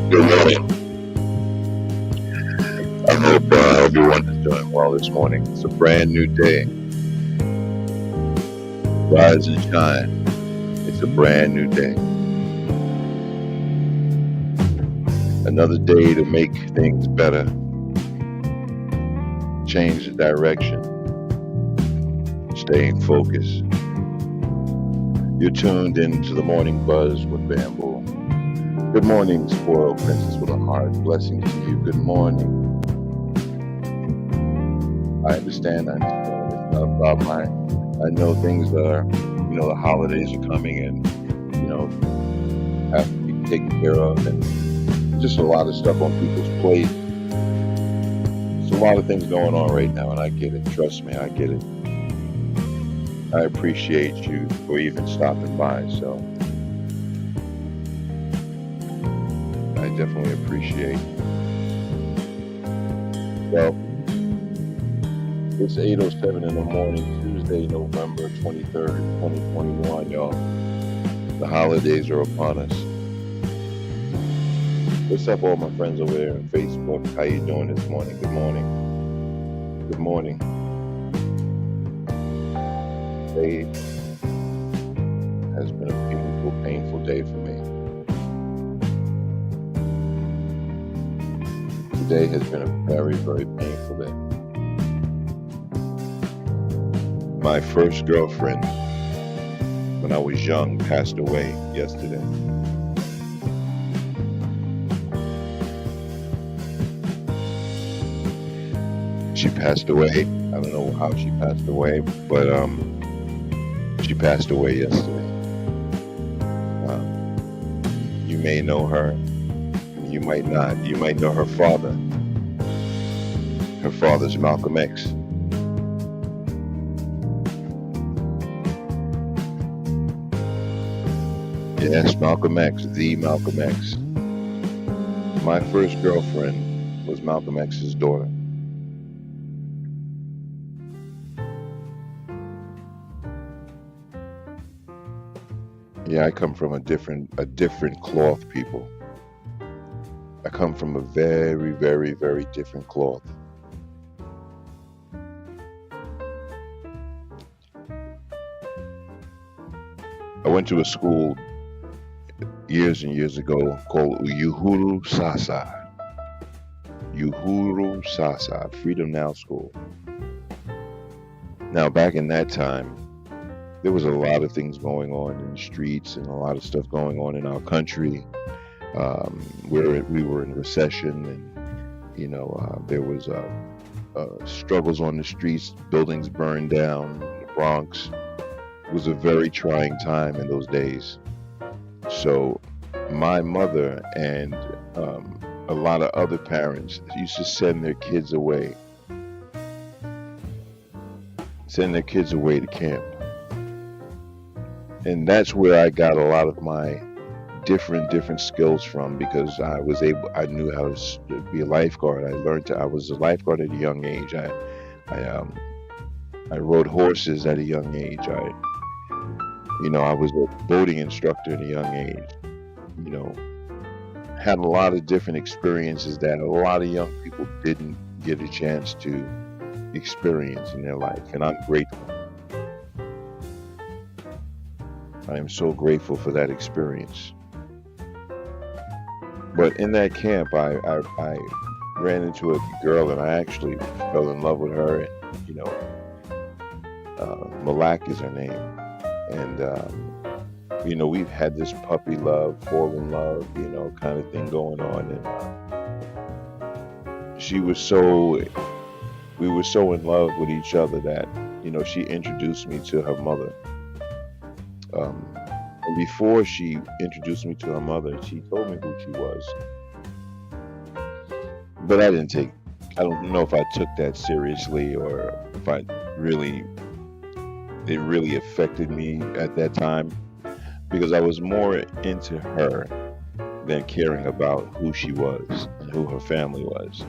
Good morning. I hope everyone is doing well this morning. It's a brand new day. Rise and shine. It's a brand new day. Another day to make things better. Change the direction. Staying focused. You're tuned into the Morning Buzz with Bamboo. Good morning, spoiled princess with a heart. Blessings to you. Good morning. I understand. It's not a problem. I know things are, the holidays are coming and, have to be taken care of, and just a lot of stuff on people's plate. There's a lot of things going on right now, and I get it. Trust me, I get it. I appreciate you for even stopping by, so I definitely appreciate. Well, it's 8:07 in the morning, Tuesday, November 23rd, 2021, y'all. The holidays are upon us. What's up, all my friends over there on Facebook? How you doing this morning? Good morning. Good morning. Today has been a painful day for me. Today has been a very, very painful day. My first girlfriend, when I was young, passed away yesterday. She passed away. I don't know how she passed away, but she passed away yesterday. You may know her, you might not. You might know her father. Her father's Malcolm X. Yes, Malcolm X, the Malcolm X. My first girlfriend was Malcolm X's daughter. Yeah, I come from a different cloth, people. I come from a very, very, very different cloth. I went to a school years and years ago called Uhuru Sasa. Uhuru Sasa, Freedom Now School. Now, back in that time, there was a lot of things going on in the streets and a lot of stuff going on in our country. We were in recession, and there was struggles on the streets. Buildings burned down in the Bronx. It was a very trying time in those days. So my mother and a lot of other parents used to send their kids away to camp. And that's where I got a lot of my different skills from, because I knew how to be a lifeguard. I was a lifeguard at a young age. I rode horses at a young age. I was a boating instructor at a young age. Had a lot of different experiences that a lot of young people didn't get a chance to experience in their life, and I'm grateful. I am so grateful for that experience. But in that camp, I ran into a girl, and I actually fell in love with her. And Malikah is her name, and we've had this puppy love, fall in love, kind of thing going on. And we were so in love with each other that she introduced me to her mother. And before she introduced me to her mother, she told me who she was. But I don't know if I took that seriously, or if it really affected me at that time, because I was more into her than caring about who she was and who her family was.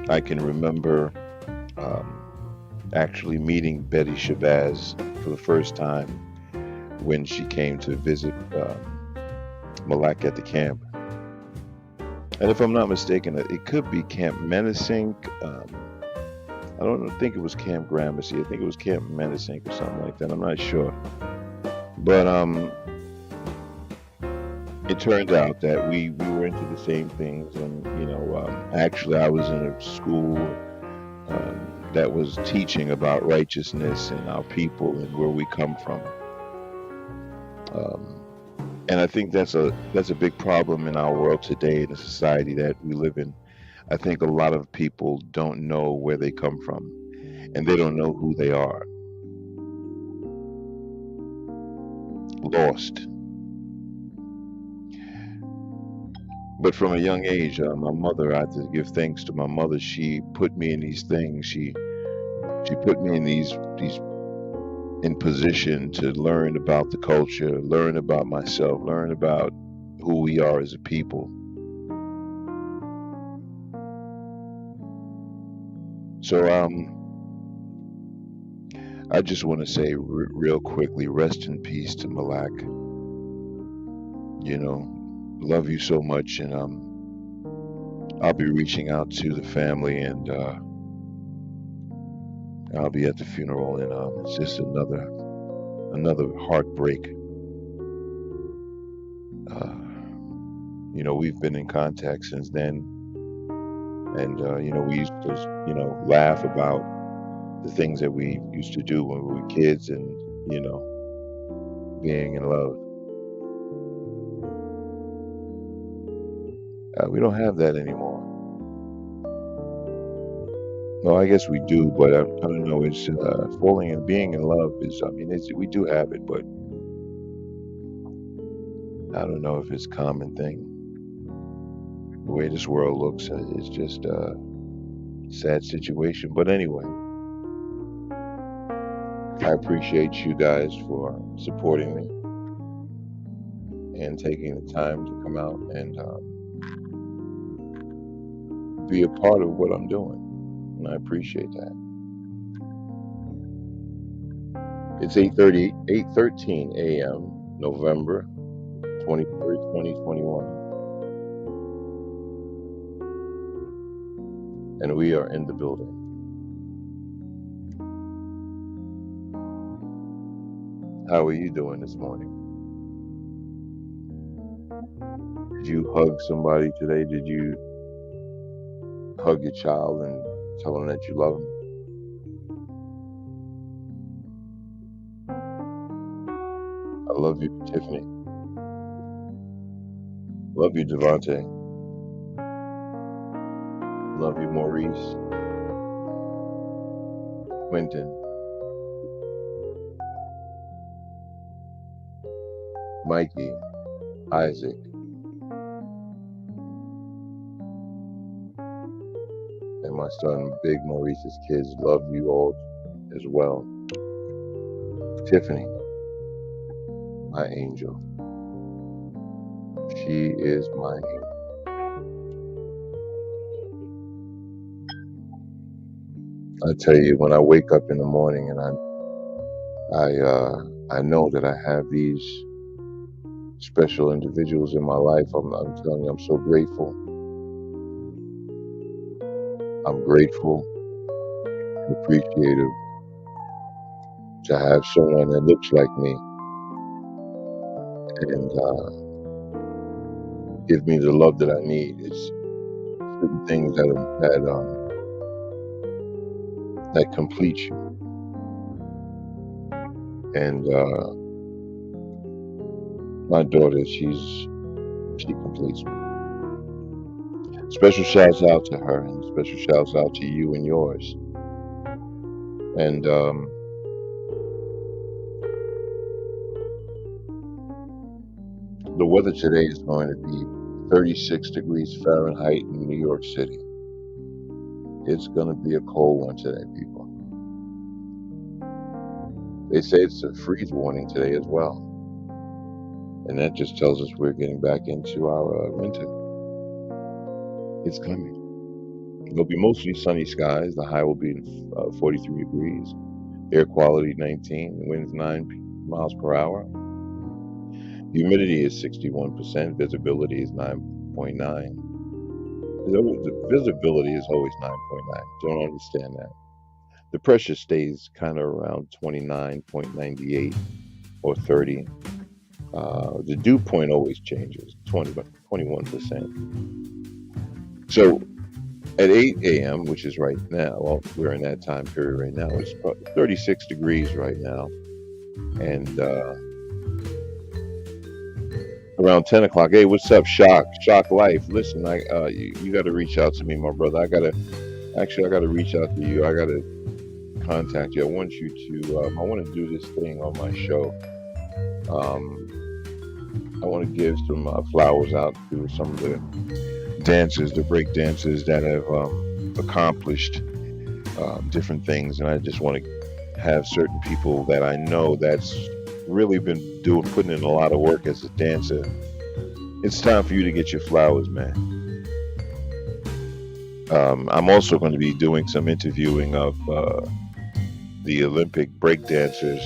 I can remember actually meeting Malikah Shabazz for the first time when she came to visit Malak at the camp. And if I'm not mistaken, it could be Camp Menacing. I don't think it was Camp Gramercy. I think it was Camp Menacing or something like that. I'm not sure. But it turned out that we were into the same things, and actually I was in a school that was teaching about righteousness and our people and where we come from. And I think that's a big problem in our world today, in the society that we live in. I think a lot of people don't know where they come from, and they don't know who they are. Lost. But from a young age, my mother, I have to give thanks to my mother. She put me in these things. She put me in these in position to learn about the culture, learn about myself, learn about who we are as a people. So I just want to say real quickly, rest in peace to Malak. Love you so much, and I'll be reaching out to the family, and I'll be at the funeral, and it's just another heartbreak. We've been in contact since then, and we used to laugh about the things that we used to do when we were kids, and being in love. We don't have that anymore. No, I guess we do, but I don't know. It's falling and being in love is. We do have it, but I don't know if it's a common thing. The way this world looks, it's just a sad situation. But anyway, I appreciate you guys for supporting me and taking the time to come out and be a part of what I'm doing. And I appreciate that. It's 8:13 a.m. November 23rd, 2021. And we are in the building. How are you doing this morning? Did you hug somebody today? Did you hug your child and tell them that you love them? I love you, Tiffany. Love you, Devontae. Love you, Maurice. Quentin. Mikey. Isaac. And my son, Big Maurice's kids, love you all as well. Tiffany, my angel. She is my angel. I tell you, when I wake up in the morning and I know that I have these special individuals in my life, I'm telling you, I'm so grateful. I'm grateful and appreciative to have someone that looks like me and give me the love that I need. It's certain things that complete you. And my daughter, she completes me. Special shouts out to her, and special shouts out to you and yours. And the weather today is going to be 36 degrees Fahrenheit in New York City. It's going to be a cold one today, people. They say it's a freeze warning today as well. And that just tells us we're getting back into our winter. It's coming. It'll be mostly sunny skies. The high will be 43 degrees. Air quality 19. The wind's 9 miles per hour. Humidity is 61%. Visibility is 9.9. The visibility is always 9.9. Don't understand that. The pressure stays kind of around 29.98 or 30. The dew point always changes, 21%. So at 8 a.m., which is right now, well, we're in that time period right now. It's 36 degrees right now. And around 10 o'clock, hey, what's up, Shock Life? Listen, you got to reach out to me, my brother. I got to reach out to you. I got to contact you. I want you to, I want to do this thing on my show. I want to give some flowers out to some of the dancers, the break dancers that have accomplished different things, and I just want to have certain people that I know that's really been putting in a lot of work as a dancer. It's time for you to get your flowers, man. I'm also going to be doing some interviewing of the Olympic break dancers,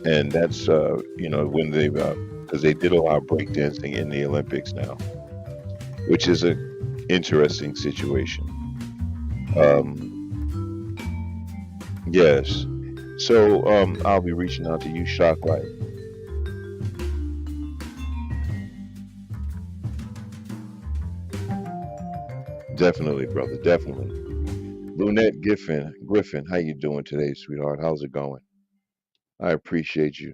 and that's when they because they did allow breakdancing in the Olympics now, which is an interesting situation. Yes. So I'll be reaching out to you, Shock Life. Definitely, brother. Definitely. Lunette Griffin, how you doing today, sweetheart? How's it going? I appreciate you.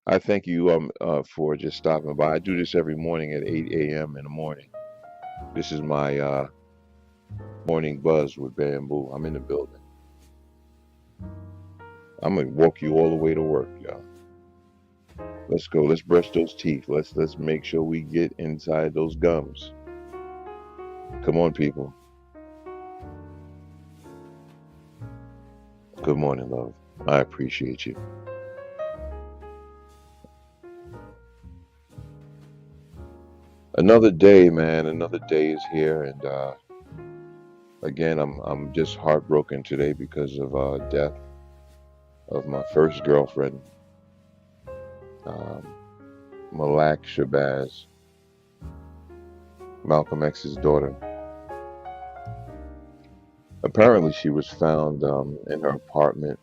I thank you for just stopping by. I do this every morning at 8 a.m. in the morning. This is my morning buzz with Bamboo. I'm in the building. I'm gonna walk you all the way to work, y'all. Let's go. Let's brush those teeth. Let's make sure we get inside those gums. Come on, people. Good morning, love. I appreciate you. Another day, man. Another day is here, and again, I'm just heartbroken today because of death of my first girlfriend, Malikah Shabazz, Malcolm X's daughter. Apparently, she was found in her apartment,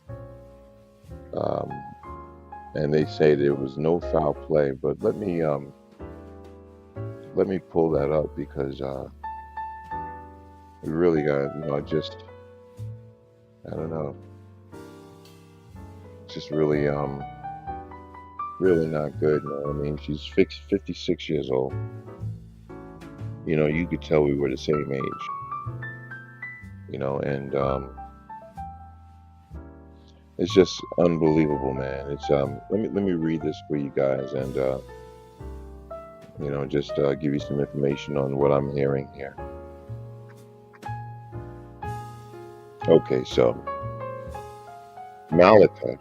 and they say there was no foul play. But let me pull that up because we really got, I don't know, just really not good. You know what I mean? She's 56 years old. You could tell we were the same age. And it's just unbelievable, man. It's let me read this for you guys, and just give you some information on what I'm hearing here. Okay, so Malikah,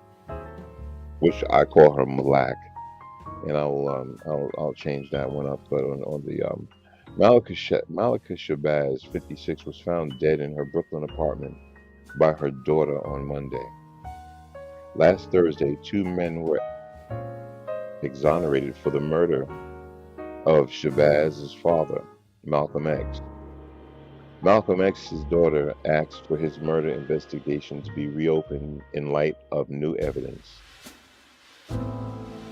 which I call her Malak, and I'll change that one up, but on the Malikah Shabazz, 56, was found dead in her Brooklyn apartment by her daughter on Monday. Last Thursday, 2 men were exonerated for the murder of Shabazz's father, Malcolm X. Malcolm X's daughter asked for his murder investigation to be reopened in light of new evidence.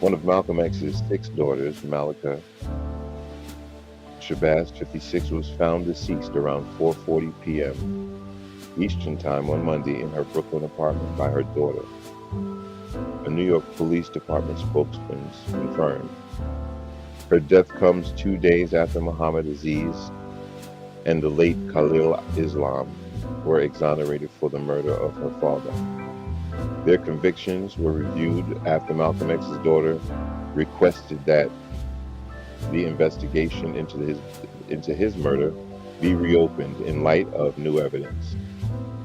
One of Malcolm X's 6 daughters, Malikah Shabazz, 56, was found deceased around 4:40 p.m. Eastern Time on Monday in her Brooklyn apartment by her daughter. A New York Police Department spokesman confirmed. Her death comes 2 days after Muhammad Aziz and the late Khalil Islam were exonerated for the murder of her father. Their convictions were reviewed after Malcolm X's daughter requested that the investigation into his murder be reopened in light of new evidence,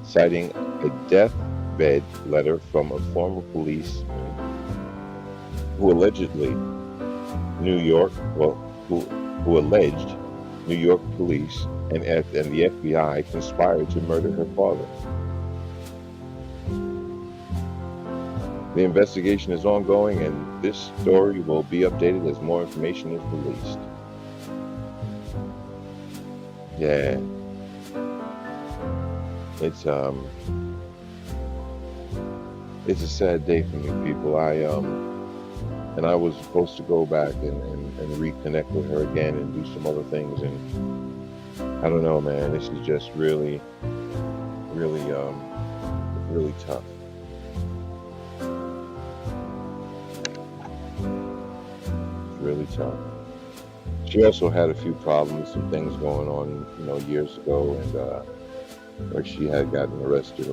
citing a deathbed letter from a former policeman who alleged New York police and the FBI conspired to murder her father. The investigation is ongoing, and this story will be updated as more information is released. Yeah, it's it's a sad day for me, people. And I was supposed to go back and reconnect with her again and do some other things, and I don't know, man. This is just really, really, really tough. It's really tough. She also had a few problems, some things going on, years ago, and where she had gotten arrested,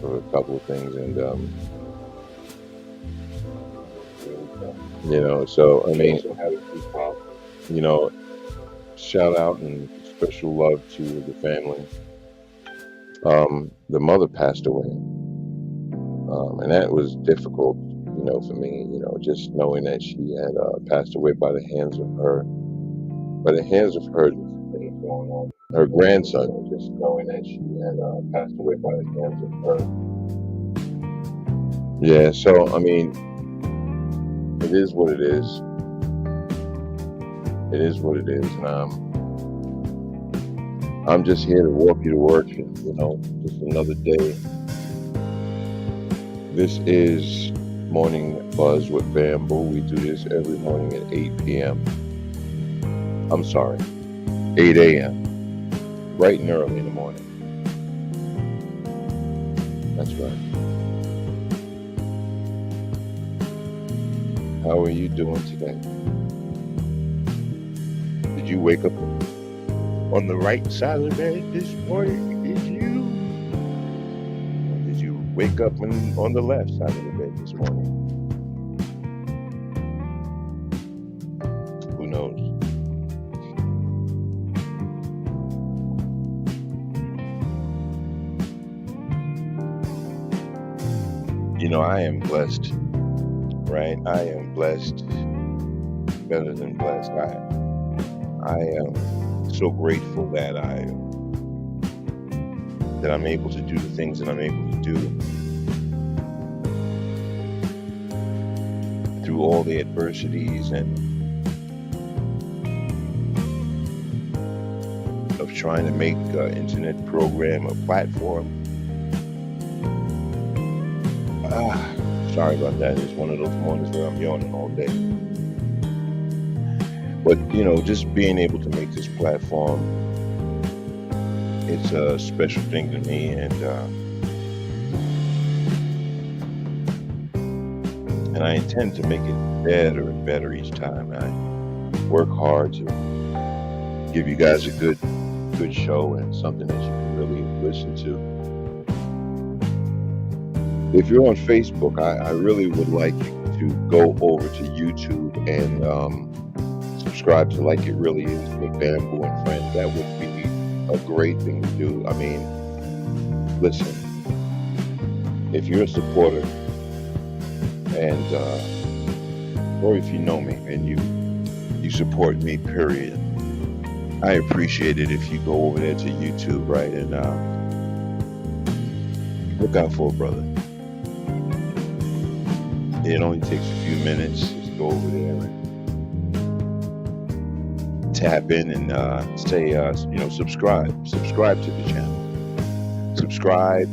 for a couple of things, and so I mean, shout out and special love to the family. The mother passed away, and that was difficult, for me, just knowing that she had passed away by the hands of her her grandson, just knowing that she had passed away by the hands of her. Yeah, so I mean, it is what it is. It is what it is, and I'm just here to walk you to work, and just another day. This is Morning Buzz with Bamboo. We do this every morning at 8 p.m. I'm sorry, 8 a.m. Bright and early in the morning. That's right. How are you doing today? Did you wake up on the right side of the bed this morning? Did you wake up on the left side of the bed this morning? Who knows? I am blessed, right? I am blessed, better than blessed. I am so grateful that I'm able to do the things that I'm able to do through all the adversities and of trying to make an internet program a platform. Sorry about that. It's one of those mornings where I'm yawning all day. But, just being able to make this platform, it's a special thing to me, and I intend to make it better and better each time. I work hard to give you guys a good show and something that you can really listen to. If you're on Facebook, I really would like you to go over to YouTube and subscribe to Like It Really Is with Bamboo and Friends. That would be a great thing to do. I mean, listen, if you're a supporter and or if you know me and you support me, period, I appreciate it if you go over there to YouTube, right, and look out for a brother. It only takes a few minutes. Just go over there and tap in and say, subscribe. Subscribe to the channel. Subscribe,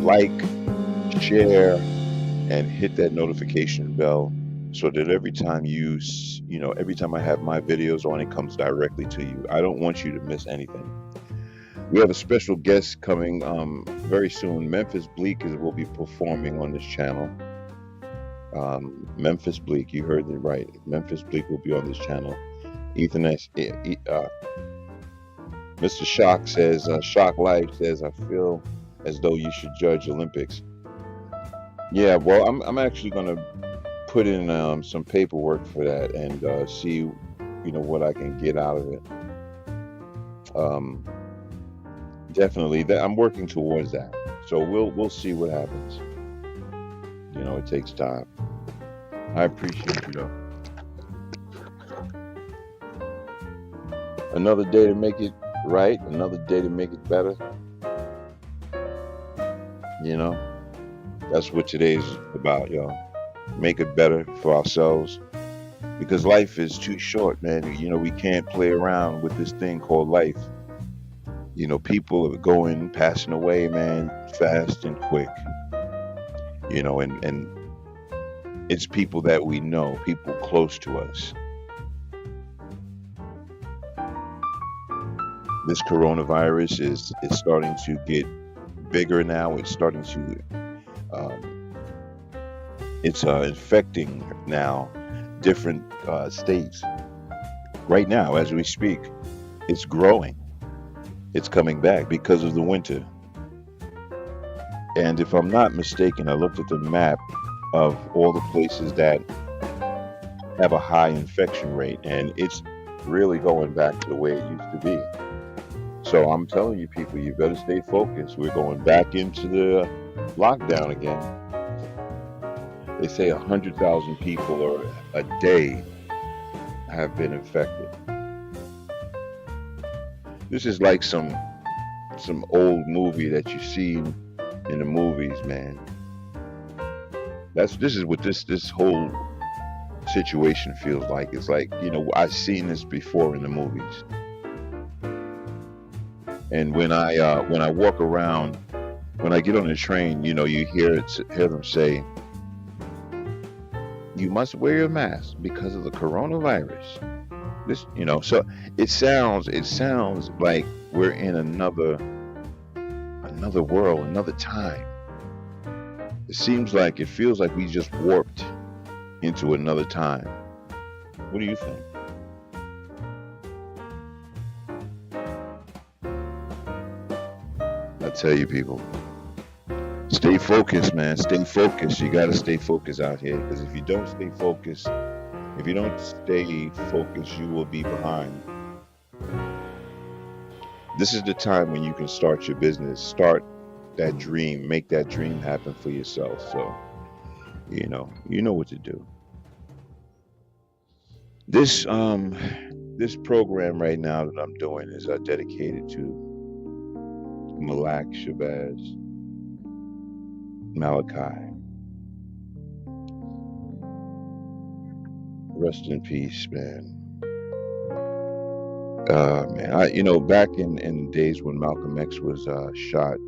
like, share, and hit that notification bell so that every time every time I have my videos on, it comes directly to you. I don't want you to miss anything. We have a special guest coming very soon. Memphis Bleak will be performing on this channel. Memphis Bleak, you heard it right. Memphis Bleak will be on this channel. Mr. Shock says, Shock Life says, I feel as though you should judge Olympics. Yeah, well, I'm actually going to put in some paperwork for that and see, what I can get out of it. Definitely, that I'm working towards that. So we'll see what happens. It takes time. I appreciate you though. Another day to make it right, another day to make it better. That's what today's about, y'all. Make it better for ourselves because life is too short, man. We can't play around with this thing called life. People are going, passing away, man, fast and quick. And it's people that we know, people close to us. This coronavirus is starting to get bigger now. It's starting to it's infecting now different states. Right now, as we speak, it's growing. It's coming back because of the winter. And if I'm not mistaken, I looked at the map of all the places that have a high infection rate, and it's really going back to the way it used to be. So I'm telling you, people, you better stay focused. We're going back into the lockdown again. They say 100,000 people or a day have been infected. This is like some old movie that you see in the movies, man. This is what this whole situation feels like. It's like, I've seen this before in the movies. And when I walk around, when I get on the train, you hear them say, "You must wear a mask because of the coronavirus." So it sounds like we're in another world, another time. It feels like we just warped into another time. What do you think? I tell you, people, stay focused, man. Stay focused. You got to stay focused out here, because if you don't stay focused, you will be behind. This is the time when you can start your business, start that dream, make that dream happen for yourself. So, you know what to do. This program right now that I'm doing is dedicated to Malikah Shabazz Malcolm. Rest in peace, man. Man, back in the days when Malcolm X was shot,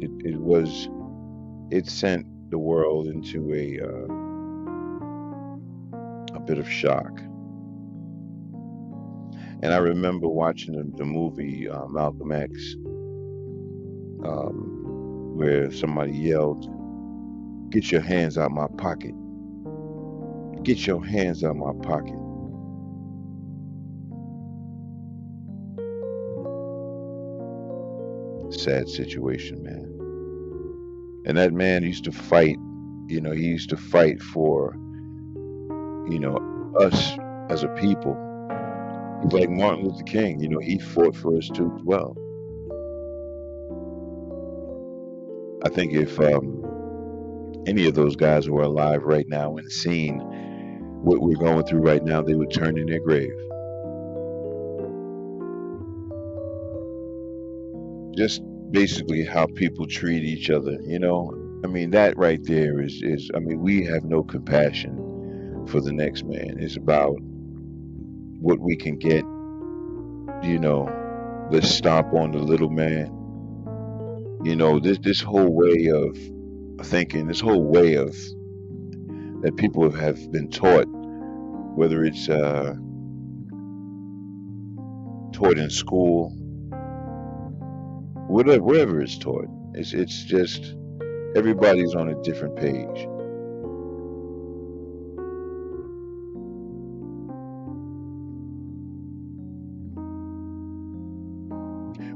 it sent the world into a bit of shock. And I remember watching the movie Malcolm X, where somebody yelled, "Get your hands out my pocket. Get your hands out my pocket." Sad situation, man. And that man used to fight, he used to fight for, us as a people. He's like Martin Luther King, he fought for us too as well. I think if any of those guys were alive right now and seeing what we're going through right now, they would turn in their grave. Just basically how people treat each other, that right there is we have no compassion for the next man. It's about what we can get, let's stomp on the little man. This whole way of thinking, this whole way of that people have been taught, whether it's taught in school, wherever it's taught, it's just everybody's on a different page.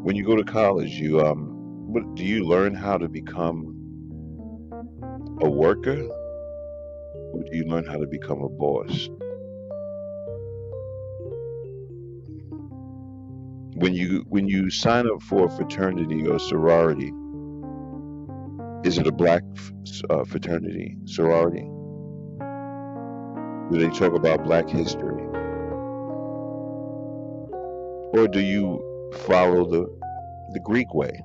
When you go to college, what do you learn how to become a worker, or do you learn how to become a boss? When you sign up for a fraternity or sorority, is it a black fraternity, sorority? Do they talk about black history? Or do you follow the Greek way?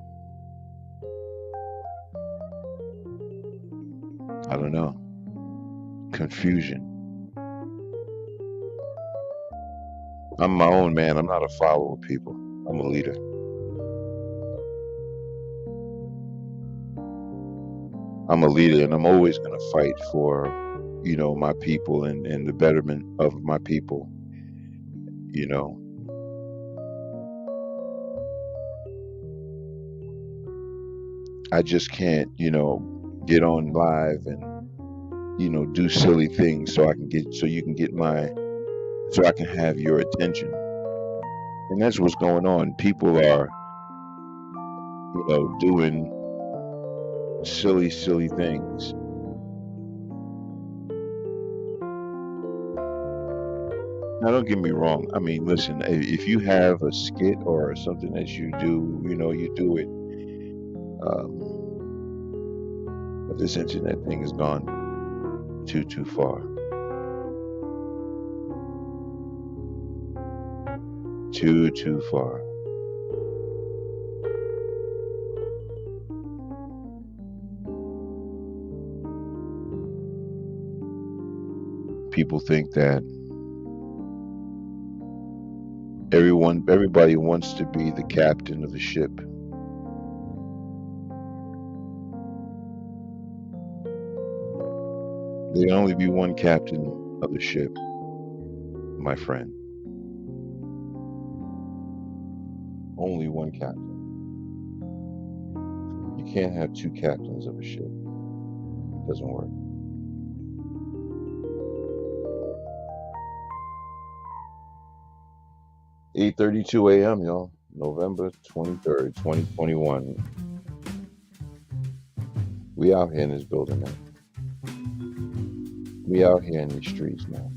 I don't know, confusion. I'm my own man. I'm not a follower of people. I'm a leader. I'm a leader, and I'm always going to fight for, my people and the betterment of my people. You know, I just can't, get on live and, do silly things so you can get so I can have your attention. And that's what's going on. People are, doing silly, silly things. Now, don't get me wrong. I mean, listen, if you have a skit or something that you do, you do it. But this internet thing has gone too far. Too far. People think that everybody wants to be the captain of the ship. There can only be one captain of the ship, my friend. Only one captain. You can't have two captains of a ship. It doesn't work. "8:32 a.m., y'all. November 23rd, 2021. We out here in this building, man. We out here in these streets, man.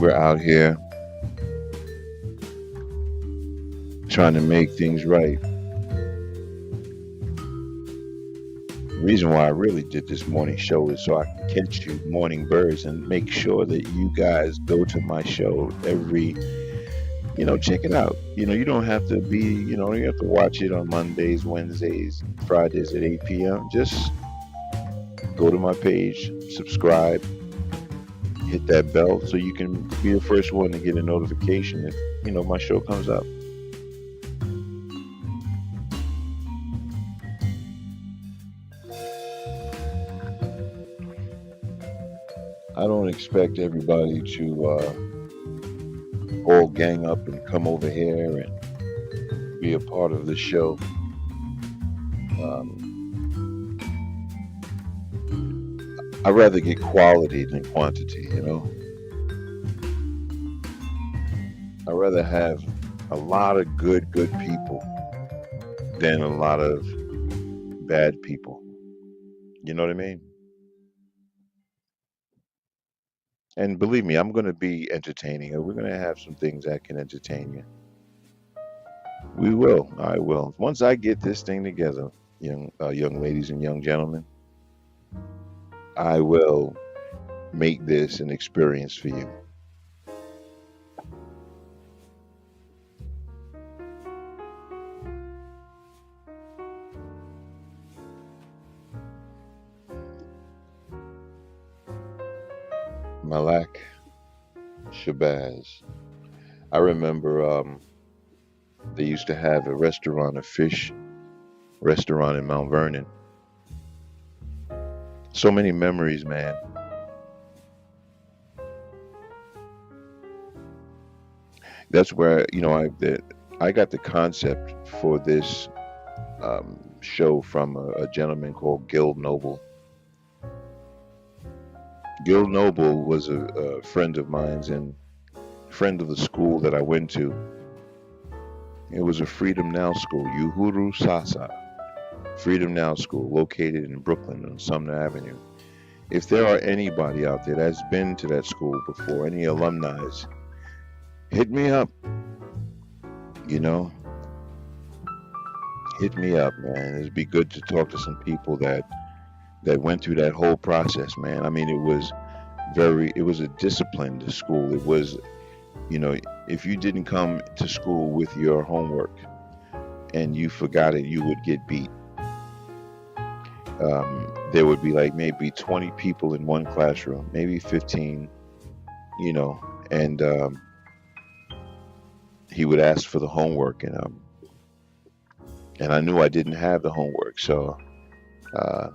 We're out here trying to make things right. The reason why I really did this morning show is so I can catch you morning birds and make sure that you guys go to my show every, check it out. You don't have to be, you don't have to watch it on Mondays, Wednesdays, Fridays at 8 p.m. Just go to my page, subscribe, hit that bell so you can be the first one to get a notification if, my show comes up. I don't expect everybody to all gang up and come over here and be a part of the show. I'd rather get quality than quantity, I'd rather have a lot of good people than a lot of bad people. You know what I mean? And believe me, I'm going to be entertaining. We're going to have some things that can entertain you. We will. I will. Once I get this thing together, young ladies and young gentlemen, I will make this an experience for you. Malikah Shabazz. I remember they used to have a fish restaurant in Mount Vernon. So many memories, man. That's where I got the concept for this show from a gentleman called Gil Noble. Gil Noble was a friend of mine's and friend of the school that I went to. It was a Freedom Now school, Uhuru Sasa. Freedom Now School, located in Brooklyn on Sumner Avenue. If there are anybody out there that's been to that school before, any alumni, hit me up. Hit me up, man. It'd be good to talk to some people that went through that whole process, man. I mean, it was a disciplined school. It was You know, if you didn't come to school with your homework and you forgot it, you would get beat. There would be like maybe 20 people in one classroom, maybe 15, you know, and he would ask for the homework, and I knew I didn't have the homework, so uh,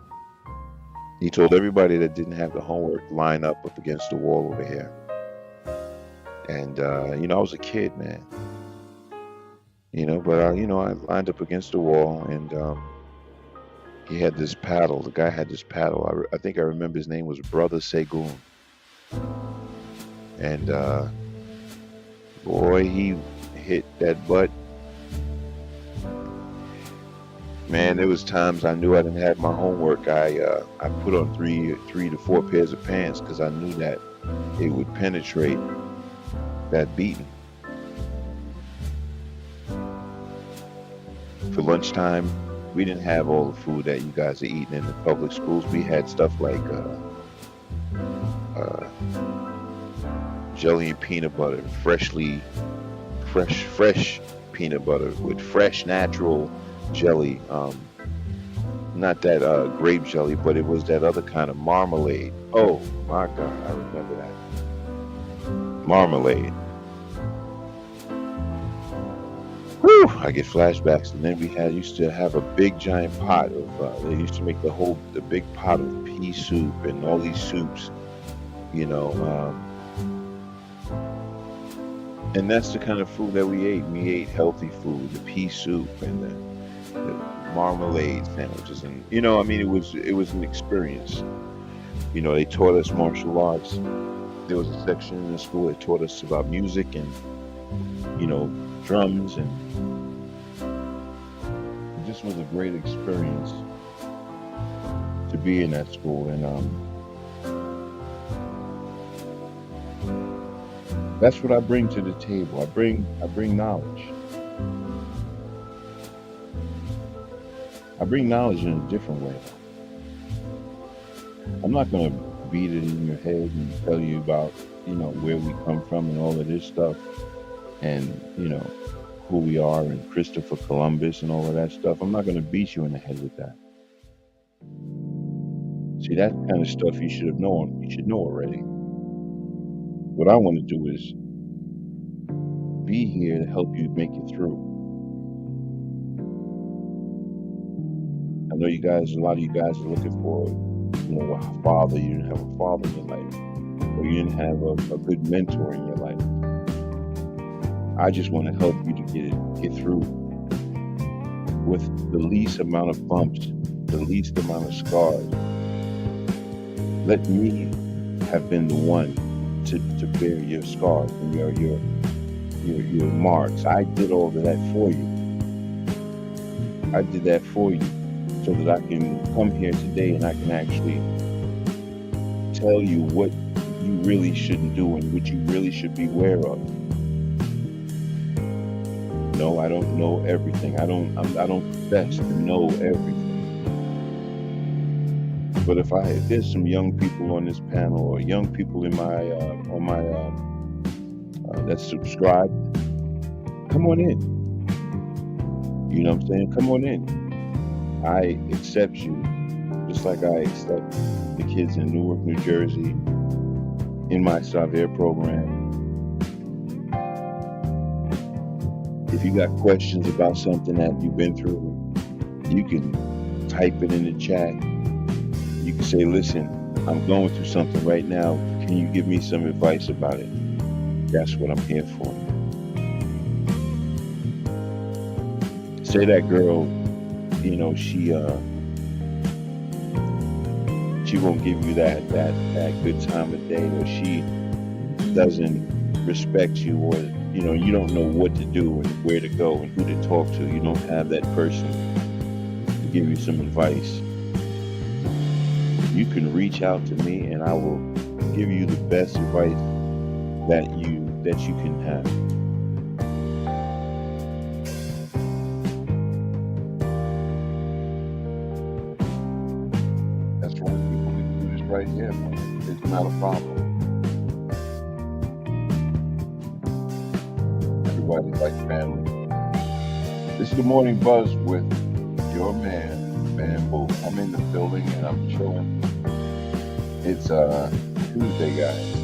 he told everybody that didn't have the homework line up against the wall over here. And you know, I was a kid, man. You know, but you know, I lined up against the wall, and he had this paddle. The guy had this paddle. I think I remember his name was Brother Segun, and boy, he hit that butt. Man, there was times I knew I didn't have my homework. I put on three to four pairs of pants because I knew that it would penetrate that beating. For lunchtime, we didn't have all the food that you guys are eating in the public schools. We had stuff like jelly and peanut butter, fresh peanut butter with fresh natural jelly. Not that grape jelly, but it was that other kind of marmalade. Oh my God, I remember that marmalade. Whew, I get flashbacks. And then used to have a big giant pot of. They used to make the big pot of pea soup and all these soups, you know. And that's the kind of food that we ate. We ate healthy food, the pea soup and the marmalade sandwiches, and you know, I mean, it was an experience. You know, they taught us martial arts. There was a section in the school that taught us about music and, you know, drums, and it just was a great experience to be in that school. And that's what I bring to the table. I bring knowledge. I bring knowledge in a different way. I'm not going to beat it in your head and tell you about, you know, where we come from and all of this stuff, and, you know, who we are and Christopher Columbus and all of that stuff. I'm not going to beat you in the head with that. See, that kind of stuff you should have known. You should know already. What I want to do is be here to help you make it through. I know a lot of you guys are looking for, you know, a father. You didn't have a father in your life, or you didn't have a good mentor in your life. I just want to help you to get through with the least amount of bumps, the least amount of scars. Let me have been the one to bear your scars and your marks. I did all of that for you. I did that for you so that I can come here today and I can actually tell you what you really shouldn't do and what you really should be aware of. No, I don't know everything. I don't profess to know everything. But if there's some young people on this panel, or young people in my that subscribe, come on in. You know what I'm saying? Come on in. I accept you, just like I accept the kids in Newark, New Jersey, in my Saver program. If you got questions about something that you've been through, you can type it in the chat. You can say, listen, I'm going through something right now. Can you give me some advice about it? That's what I'm here for. Say that girl, you know, she won't give you that good time of day, or she doesn't respect you, or, you know, you don't know what to do and where to go and who to talk to. You don't have that person to give you some advice. You can reach out to me and I will give you the best advice that you can have. That's why people can do this right here, man. It's not a problem. The morning buzz with your man, Bamboo. I'm in the building and I'm chilling. It's Tuesday, guys.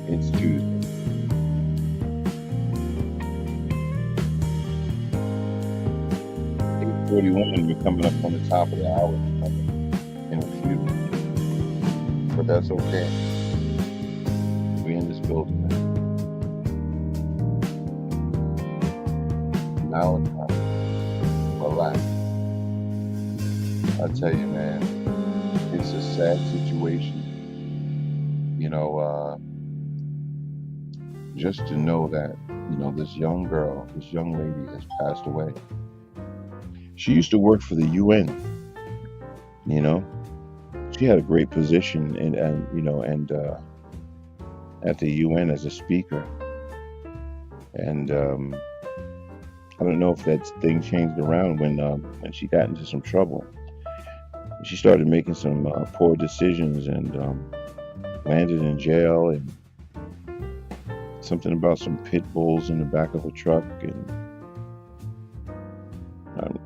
It's Tuesday. 8:41. We're coming up on the top of the hour in a few, but that's okay. We're in this building now. Relax. I tell you, man, it's a sad situation. Just to know that, this young girl, this young lady has passed away. She used to work for the UN, She had a great position and at the UN as a speaker. And I don't know if that thing changed around when she got into some trouble. She started making some poor decisions and landed in jail, and something about some pit bulls in the back of a truck. And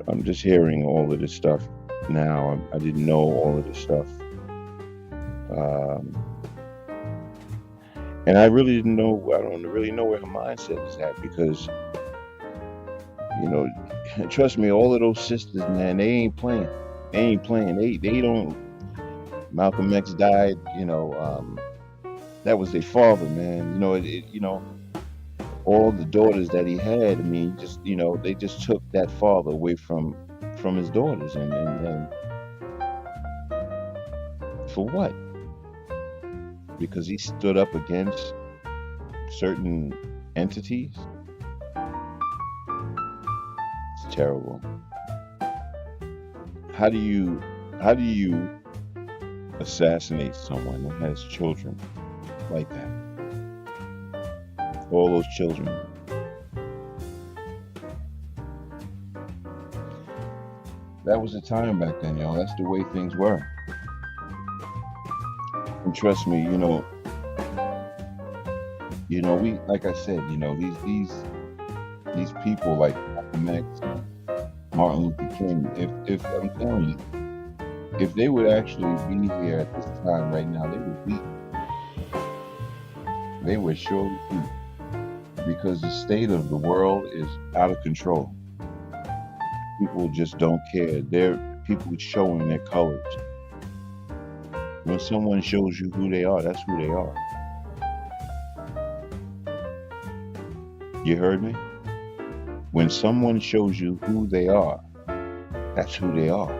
I'm just hearing all of this stuff now. I didn't know all of this stuff. And I really didn't know, I don't really know where her mindset is at, because, trust me, all of those sisters, man, they ain't playing. They don't. Malcolm X died, that was their father, man. All the daughters that he had, I mean, just, they just took that father away from his daughters. And for what? Because he stood up against certain entities? It's terrible. How do you assassinate someone that has children like that? All those children. That was the time back then, y'all. That's the way things were. And trust me, we, like I said, these people like Malcolm X, Martin Luther King, if I'm telling you, if they would actually be here at this time right now, they would be. They would surely be. Because the state of the world is out of control. People just don't care. People showing their colors. When someone shows you who they are, that's who they are. You heard me? When someone shows you who they are, that's who they are.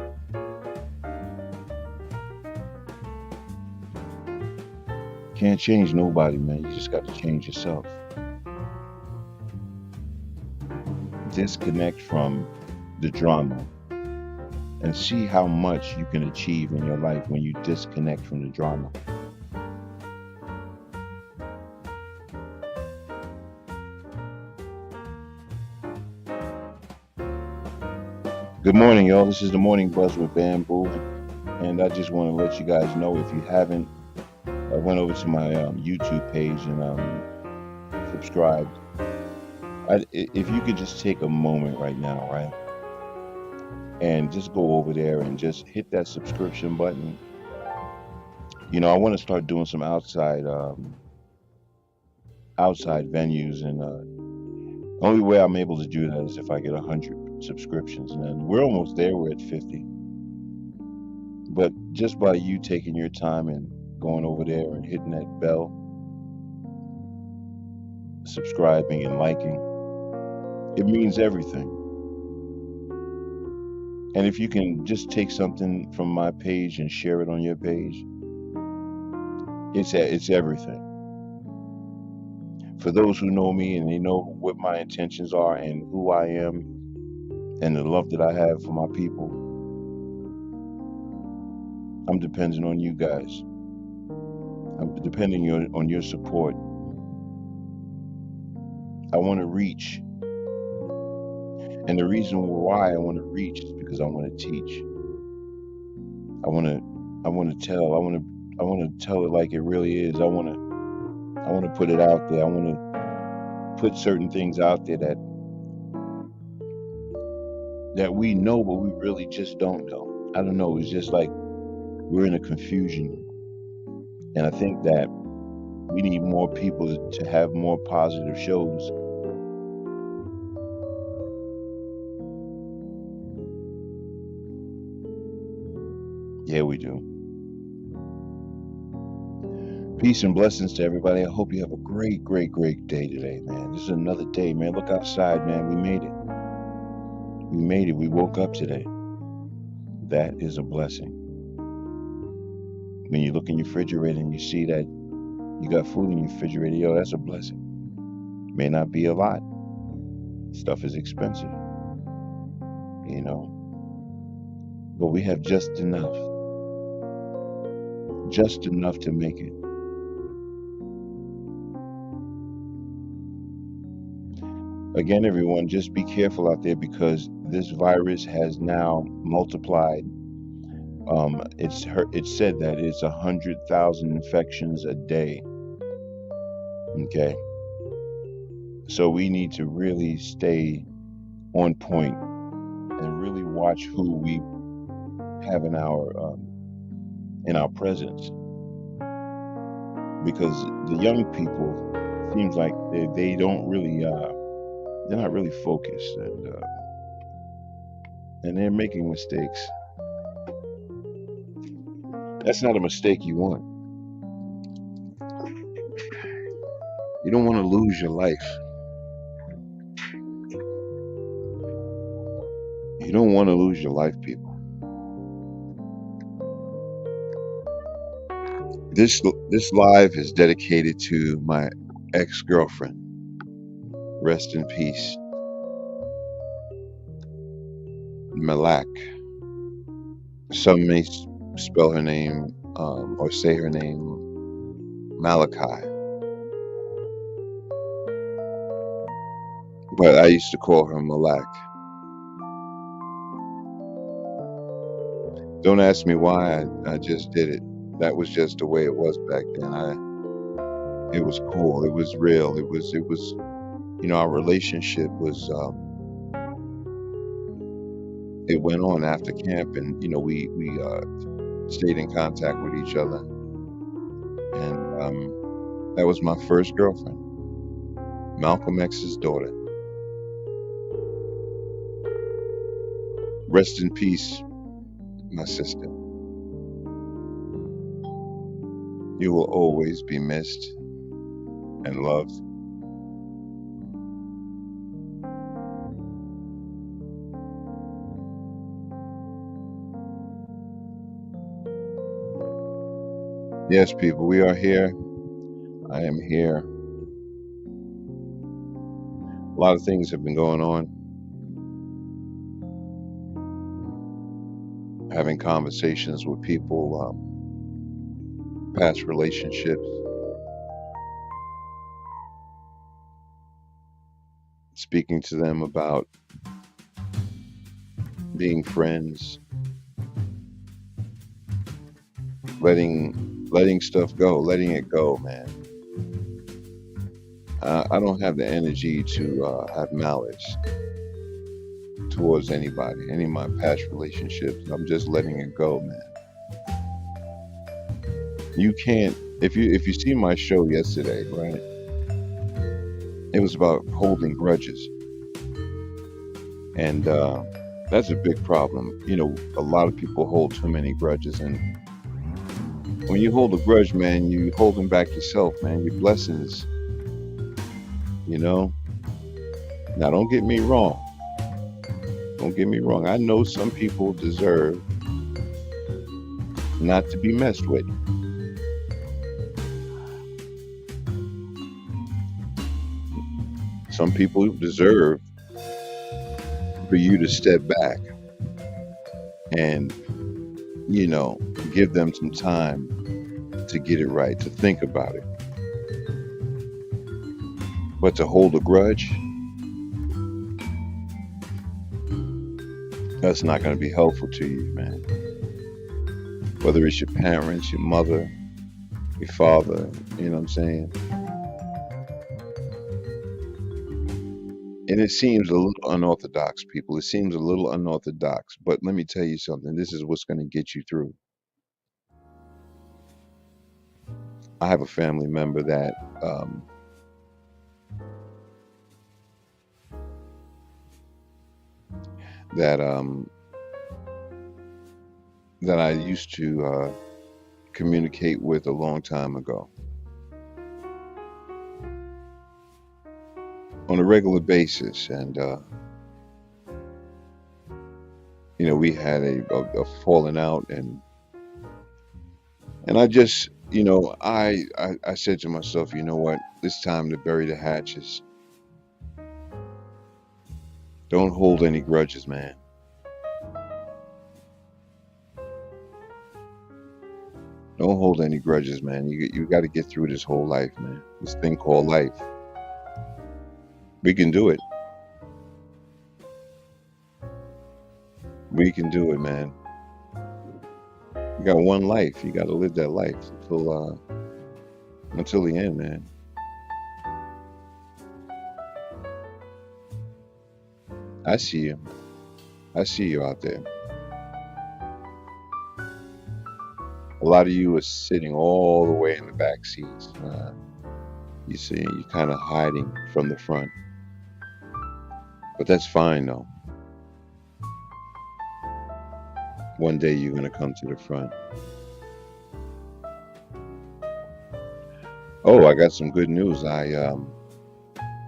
Can't change nobody, man. You just got to change yourself. Disconnect from the drama and see how much you can achieve in your life when you disconnect from the drama. Good morning, y'all. This is the Morning Buzz with Bamboo, and I just want to let you guys know, if you haven't, I went over to my YouTube page and subscribed. If you could just take a moment right now, right, and just go over there and just hit that subscription button. I want to start doing some outside venues, and the only way I'm able to do that is if I get 100 subscriptions, and then we're almost there. We're at 50. But just by you taking your time and going over there and hitting that bell, subscribing and liking, it means everything. And if you can just take something from my page and share it on your page, it's everything. For those who know me and they know what my intentions are and who I am and the love that I have for my people, I'm depending on you guys. I'm depending on your support. I want to reach. And the reason why I want to reach is because I want to teach. I want to tell it like it really is. I want to put it out there. I want to put certain things out there that that we know, but we really just don't know. I don't know. It's just like we're in a confusion. And I think that we need more people to have more positive shows. Yeah, we do. Peace and blessings to everybody. I hope you have a great, great, great day today, man. This is another day, man. Look outside, man. We made it. We made it. We woke up today. That is a blessing. When you look in your refrigerator and you see that you got food in your refrigerator, yo, that's a blessing. May not be a lot. Stuff is expensive, you know, but we have just enough to make it. Again, everyone, just be careful out there because this virus has now multiplied. It's said that it's 100,000 infections a day. Okay, so we need to really stay on point and really watch who we have in our presence, because the young people seems like they don't really they're not really focused, and they're making mistakes. That's not a mistake you want. You don't want to lose your life. You don't want to lose your life, people. This live is dedicated to my ex-girlfriend. Rest in peace. Malak. Some may spell her name or say her name Malikah. But I used to call her Malak. Don't ask me why, I just did it. That was just the way it was back then. It was cool. It was real. It was, you know, our relationship was, it went on after camp, and, you know, we stayed in contact with each other. And that was my first girlfriend, Malcolm X's daughter. Rest in peace, my sister. You will always be missed and loved. Yes, people, we are here. I am here. A lot of things have been going on. Having conversations with people, past relationships, speaking to them about being friends, letting stuff go, letting it go, man. I don't have the energy to have malice towards anybody, any of my past relationships. I'm just letting it go, man. You can't, if you see my show yesterday, right? It was about holding grudges. And that's a big problem. You know, a lot of people hold too many grudges, and when you hold a grudge, man, you holding back yourself, man, your blessings, you know? Now, don't get me wrong. Don't get me wrong. I know some people deserve not to be messed with. Some people deserve for you to step back and, you know, give them some time to get it right, to think about it. But to hold a grudge, that's not going to be helpful to you, man. Whether it's your parents, your mother, your father, you know what I'm saying? And it seems a little unorthodox, people. It seems a little unorthodox, but let me tell you something. This is what's going to get you through. I have a family member um, that um, that I used to communicate with a long time ago on a regular basis, and we had a falling out, and I just, I said to myself, you know what, it's time to bury the hatches. Don't hold any grudges, man. Don't hold any grudges, man. You got to get through this whole life, man. This thing called life. We can do it. We can do it, man. You got one life. You got to live that life until the end, man. I see you. I see you out there. A lot of you are sitting all the way in the back seats. You see, you're kind of hiding from the front. But that's fine, though. One day you're going to come to the front. Oh, I got some good news. I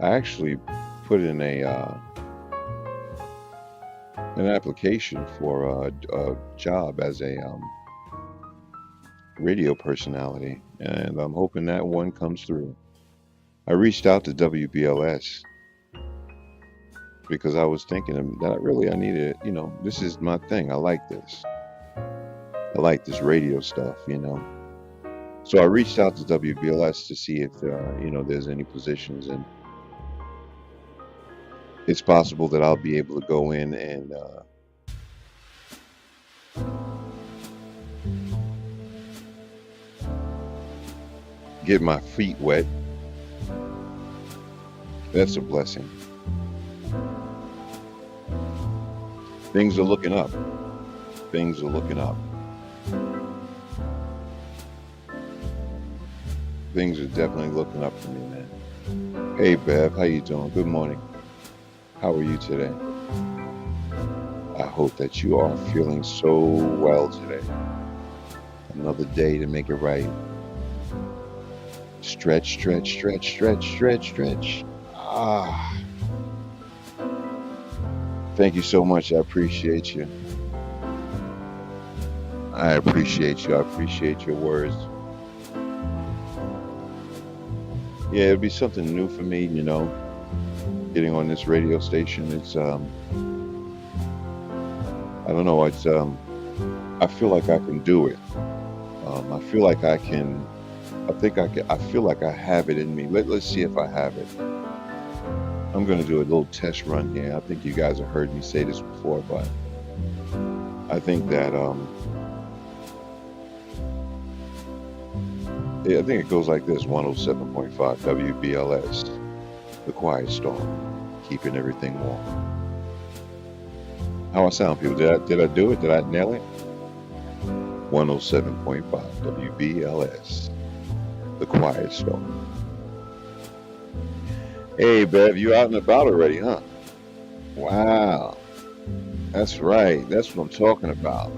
actually put in an application for a job as a radio personality, and I'm hoping that one comes through. I reached out to WBLS because I was thinking that I needed, this is my thing. I like this. I like this radio stuff, So I reached out to WBLS to see if, there's any positions, and it's possible that I'll be able to go in and get my feet wet. That's a blessing. Things are looking up. Things are looking up. Things are definitely looking up for me, man. Hey, Bev, how you doing? Good morning. How are you today? I hope that you are feeling so well today. Another day to make it right. Stretch, stretch, stretch, stretch, stretch, stretch. Thank you so much. I appreciate you. I appreciate you. I appreciate your words. Yeah, it'd be something new for me, getting on this radio station. It's I don't know, it's I feel like I can do it. I feel like I can. I feel like I have it in me. Let's see if I have it. I'm going to do a little test run here. I think you guys have heard me say this before, but I think that I think it goes like this: 107.5 WBLS, the quiet storm, keeping everything warm. How I sound, people? Did I do it? Did I nail it? 107.5 WBLS, the quiet storm. Hey, Bev, you out and about already, huh? Wow. That's right. That's what I'm talking about.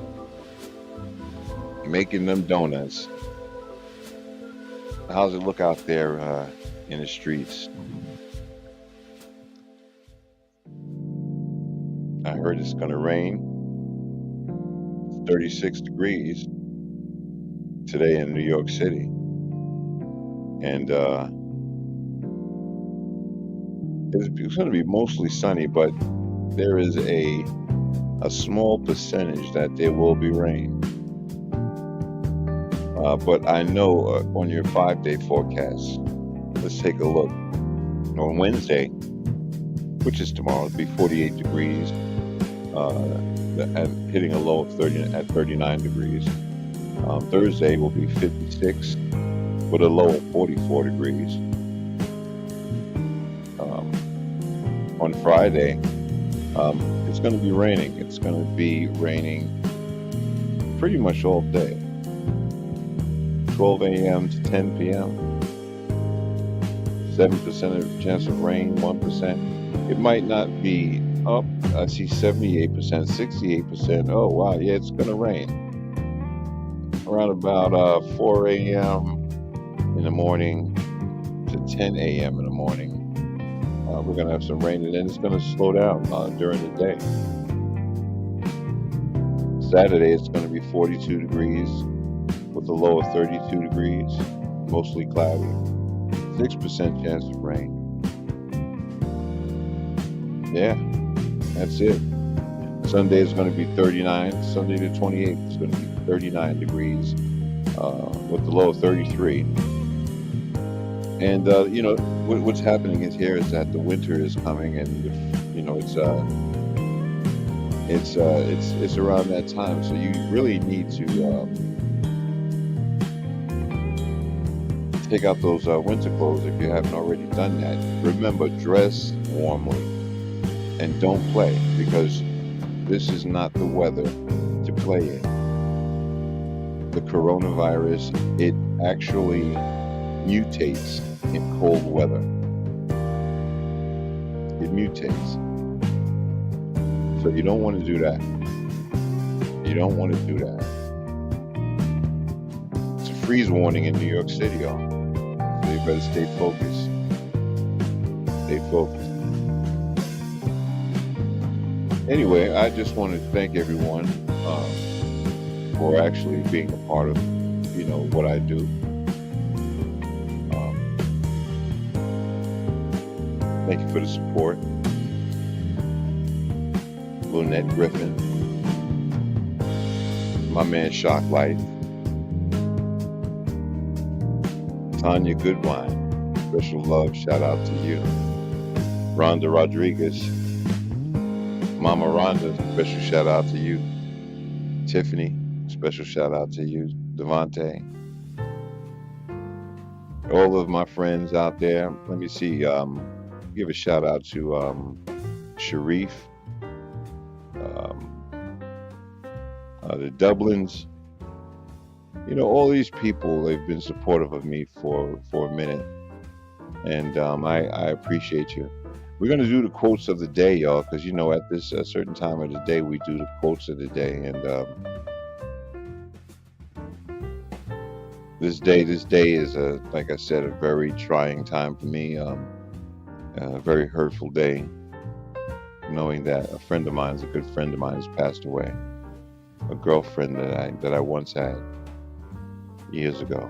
Making them donuts. How's it look out there in the streets? I heard it's going to rain. It's 36 degrees today in New York City. And it's going to be mostly sunny, but there is a small percentage that there will be rain. But I know on your 5-day forecast, let's take a look. On Wednesday, which is tomorrow, it'll be 48 degrees, and hitting a low of 39 degrees. Thursday will be 56 with a low of 44 degrees. on Friday, it's going to be raining. It's going to be raining pretty much all day. 12 a.m. to 10 p.m. 7% of chance of rain, 1%. It might not be up. I see 78%, 68%. Oh, wow. Yeah, it's going to rain. Around about 4 a.m. in the morning to 10 a.m. in the morning. We're going to have some rain, and then it's going to slow down during the day. Saturday, it's going to be 42 degrees with a low of 32 degrees, mostly cloudy, 6% chance of rain. Yeah, that's it. Sunday is going to be 39. Sunday the 28th is going to be 39 degrees with the low of 33. And what's happening here is that the winter is coming, and it's around that time. So you really need to take out those winter clothes if you haven't already done that. Remember, dress warmly and don't play, because this is not the weather to play in. The coronavirus, it actually mutates in cold weather. It mutates. So you don't want to do that. You don't want to do that. It's a freeze warning in New York City, y'all. So you better stay focused. Stay focused. Anyway, I just want to thank everyone for actually being a part of, what I do. Thank you for the support. Lynette Griffin, my man Shock Light, Tanya Goodwine, special love, shout out to you. Rhonda Rodriguez, Mama Rhonda, special shout out to you. Tiffany, special shout out to you. Devontae. All of my friends out there. Let me see. Give a shout out to Sharif, the Dublins. All these people, they've been supportive of me for a minute. And I appreciate you. We're going to do the quotes of the day, y'all, because, at this certain time of the day, we do the quotes of the day. And this day is, like I said, a very trying time for me. A very hurtful day, knowing that a friend of mine, a good friend of mine, has passed away. A girlfriend that I once had years ago.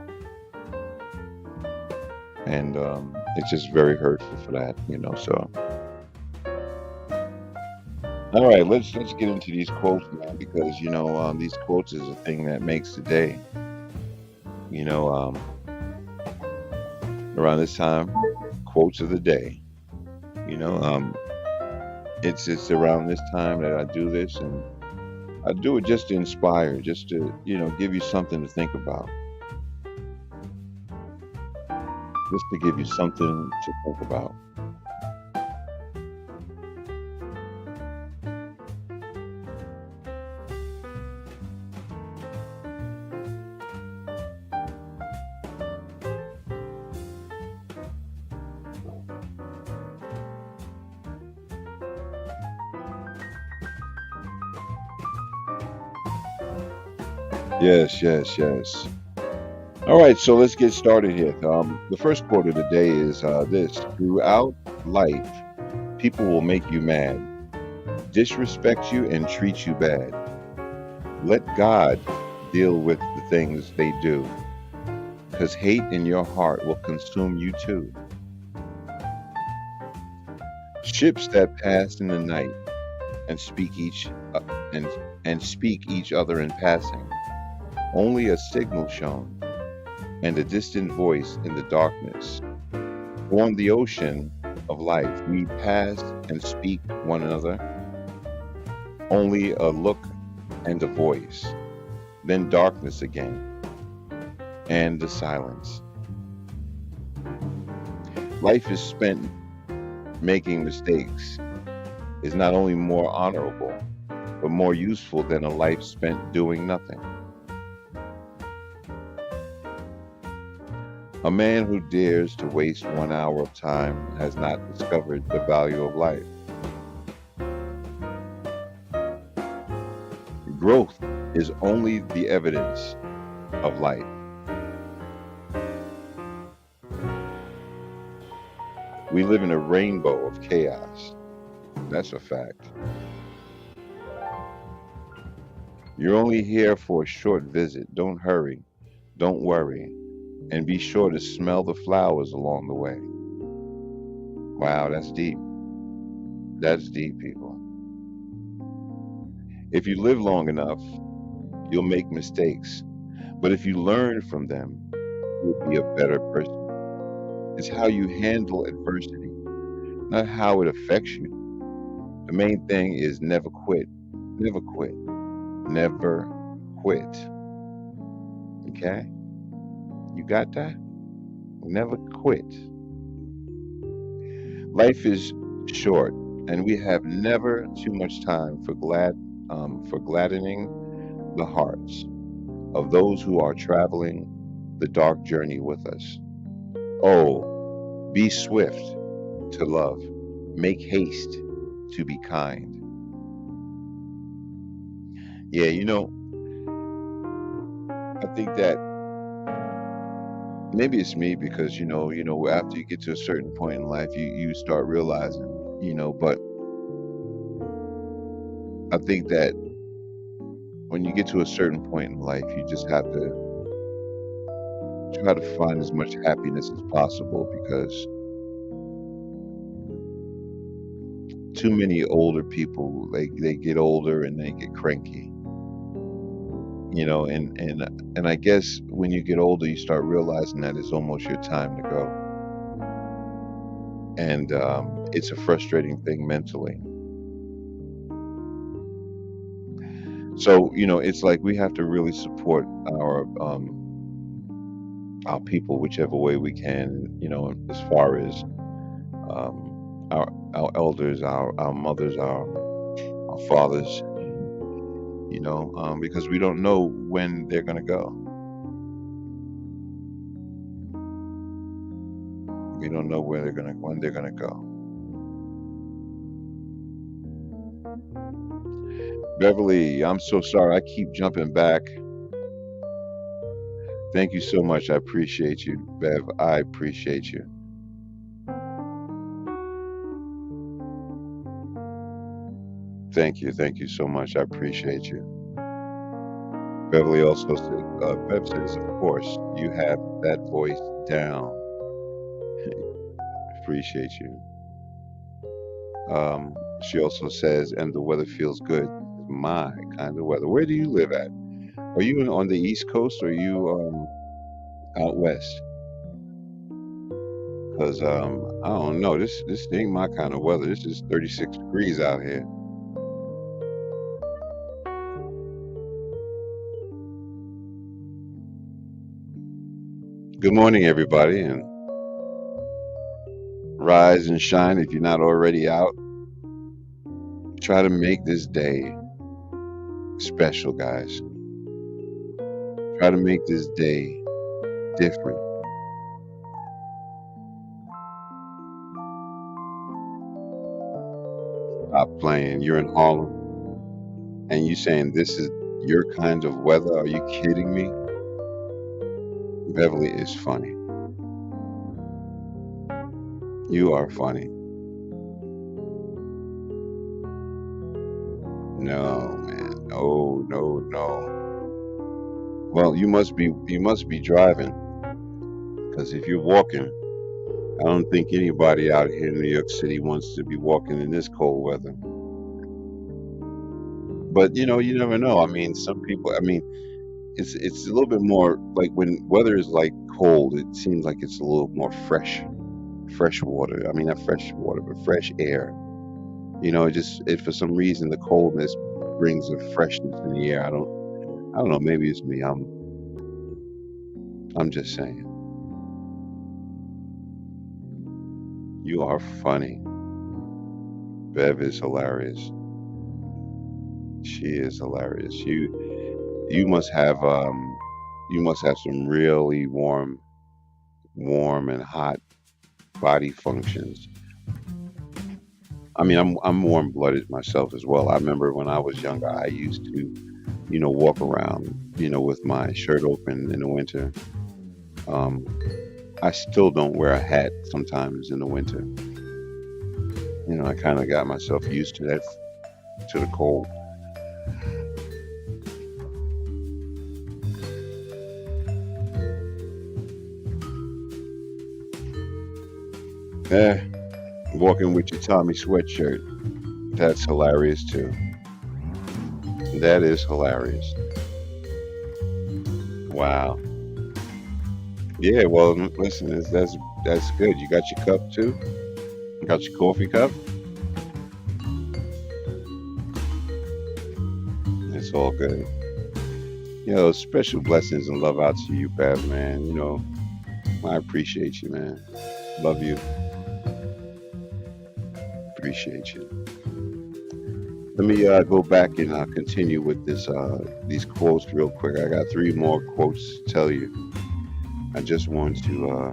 And it's just very hurtful for that, so. All right, let's get into these quotes now, because, these quotes is a thing that makes the day. Around this time, quotes of the day. It's around this time that I do this, and I do it just to inspire, just to, give you something to think about. Just to give you something to think about. Yes. All right, so let's get started here. The first quote of the day is this: throughout life, people will make you mad, disrespect you, and treat you bad. Let God deal with the things they do, because hate in your heart will consume you too. Ships that pass in the night and speak each other in passing. Only a signal shown, and a distant voice in the darkness. On the ocean of life, we pass and speak one another. Only a look and a voice, then darkness again, and the silence. Life is spent Making mistakes is not only more honorable, but more useful than a life spent doing nothing. A man who dares to waste 1 hour of time has not discovered the value of life. Growth is only the evidence of life. We live in a rainbow of chaos. That's a fact. You're only here for a short visit. Don't hurry. Don't worry. And be sure to smell the flowers along the way. Wow, that's deep. That's deep, people. If you live long enough, you'll make mistakes. But if you learn from them, you'll be a better person. It's how you handle adversity, not how it affects you. The main thing is never quit. Never quit. Never quit. Okay? You got that? Never quit. Life is short, and we have never too much time for gladdening the hearts of those who are traveling the dark journey with us. Oh, be swift to love. Make haste to be kind. Yeah, I think that maybe it's me because after you get to a certain point in life, you start realizing, but I think that when you get to a certain point in life, you just have to try to find as much happiness as possible, because too many older people, they get older and they get cranky. And I guess when you get older, you start realizing that it's almost your time to go. And it's a frustrating thing mentally. So, it's like we have to really support our people whichever way we can, as far as our elders, our mothers, our fathers, because we don't know when they're going to go. We don't know when they're going to go. Beverly, I'm so sorry. I keep jumping back. Thank you so much. I appreciate you, Bev. I appreciate you. Thank you. Thank you so much. I appreciate you. Beverly also said, Bev says, of course, you have that voice down. Appreciate you. She also says, and the weather feels good. My kind of weather. Where do you live at? Are you on the East Coast or are you out west? Because I don't know. This ain't my kind of weather. This is 36 degrees out here. Good morning, everybody, and rise and shine if you're not already out. Try to make this day special, guys. Try to make this day different. Stop playing. You're in Harlem, and you saying this is your kind of weather? Are you kidding me? Beverly is funny. You are funny. No, man. No, no, no. Well, you must be driving, because if you're walking, I don't think anybody out here in New York City wants to be walking in this cold weather. But you never know. I mean, some people. I mean, it's a little bit more like when weather is like cold. It seems like it's a little more fresh water. I mean, not fresh water, but fresh air. It for some reason the coldness brings a freshness in the air. I don't know. Maybe it's me. I'm just saying. You are funny. Bev is hilarious. She is hilarious. You must have some really warm and hot body functions. I mean, I'm warm blooded myself as well. I remember when I was younger, I used to, walk around, with my shirt open in the winter. Um, I still don't wear a hat sometimes in the winter. I kind of got myself used to that, to the cold. Eh, walking with your Tommy sweatshirt. That's hilarious too. That is hilarious. Wow. Yeah, well, listen, that's good. You got your cup too? You got your coffee cup? It's all good. Special blessings and love out to you, Bev, man. I appreciate you, man. Love you. Appreciate you. Let me go back and continue with these quotes real quick. I got three more quotes to tell you. I just want to,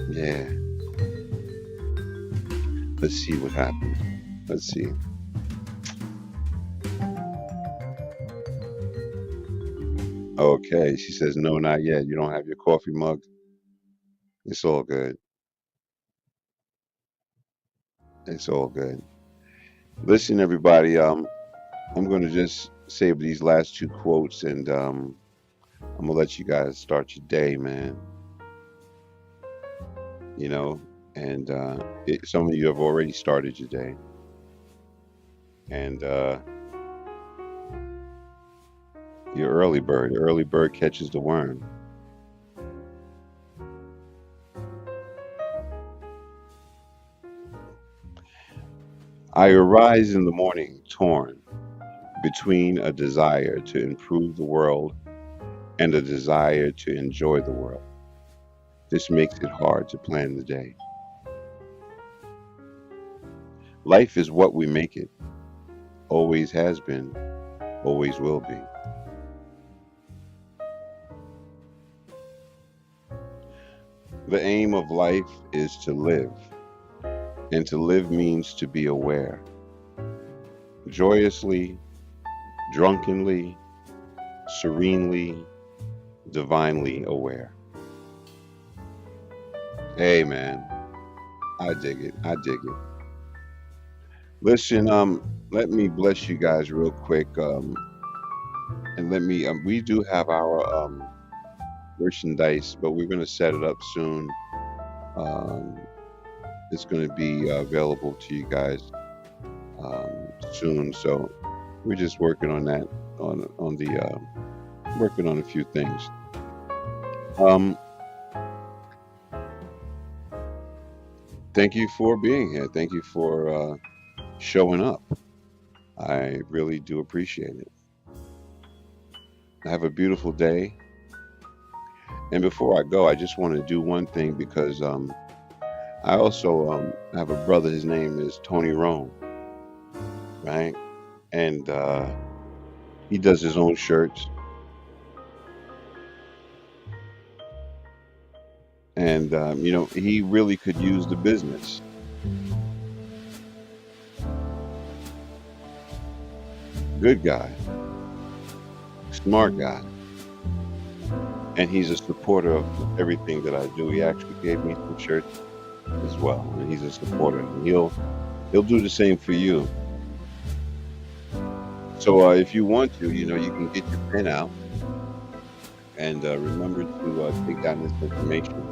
yeah. Let's see what happens. Let's see. Okay, she says, no, not yet. You don't have your coffee mug. It's all good. It's all good. Listen, everybody, I'm going to just save these last two quotes, and I'm going to let you guys start your day, man. And some of you have already started your day. And you're early bird catches the worm. I arise in the morning torn between a desire to improve the world and a desire to enjoy the world. This makes it hard to plan the day. Life is what we make it. Always has been, always will be. The aim of life is to live, and to live means to be aware. Joyously, drunkenly, serenely, divinely aware. Hey, man, I dig it. I dig it. Listen, let me bless you guys real quick, and let me. We do have our merchandise, but we're gonna set it up soon. Um, it's gonna be available to you guys soon. So we're just working on that, on the working on a few things. Um, Thank you for being here. Thank you for showing up. I really do appreciate it. Have a beautiful day. And before I go, I just want to do one thing, because I also have a brother. His name is Tony Rome, right? And he does his own shirts. And, he really could use the business. Good guy, smart guy. And he's a supporter of everything that I do. He actually gave me some shirts as well. And he's a supporter. And he'll do the same for you. So if you want to, you can get your pen out. And remember to take down this information.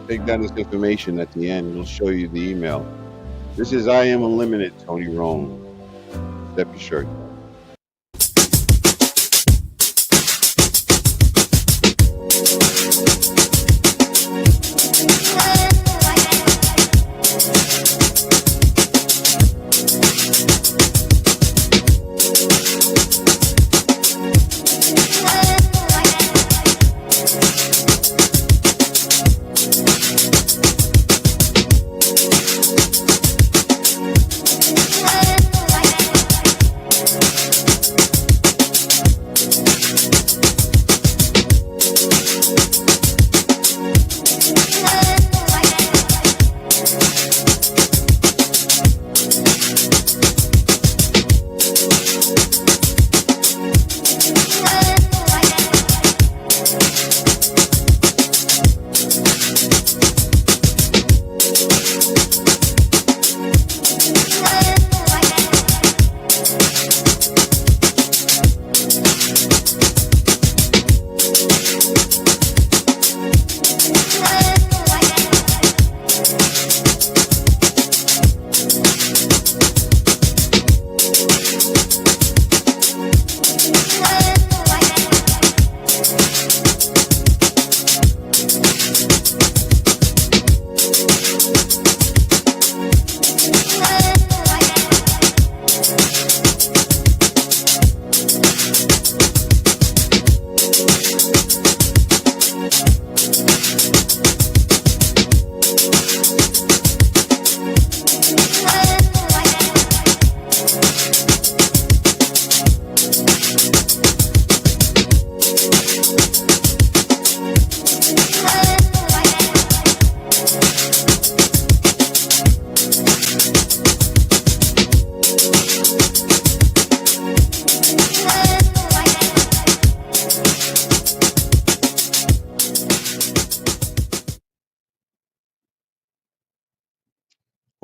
Take down this information at the end. It'll show you the email. This is I Am Unlimited, Tony Rome. Step your shirt.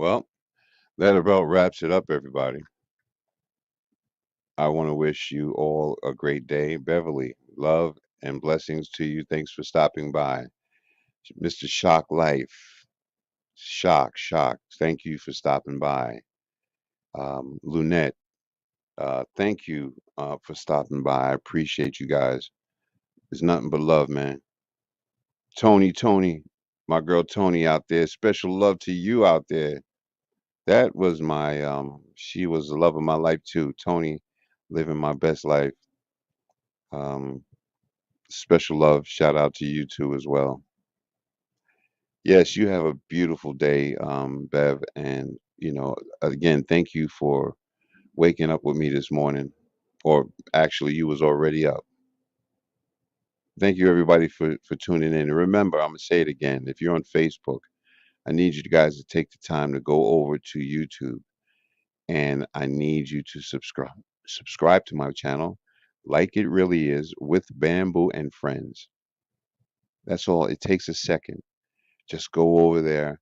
Well, that about wraps it up, everybody. I want to wish you all a great day. Beverly, love and blessings to you. Thanks for stopping by. Mr. Shock Life, Shock. Thank you for stopping by. Lunette, thank you for stopping by. I appreciate you guys. It's nothing but love, man. Tony, my girl Tony out there. Special love to you out there. That was my she was the love of my life too. Tony, living my best life. Um, special love, shout out to you too as well. Yes, you have a beautiful day, Bev, and again, thank you for waking up with me this morning. Or actually, you was already up. Thank you everybody for tuning in. And remember, I'm gonna say it again. If you're on Facebook, I need you guys to take the time to go over to YouTube, and I need you to subscribe to my channel, like it really is, with Bamboo and Friends. That's all. It takes a second. Just go over there,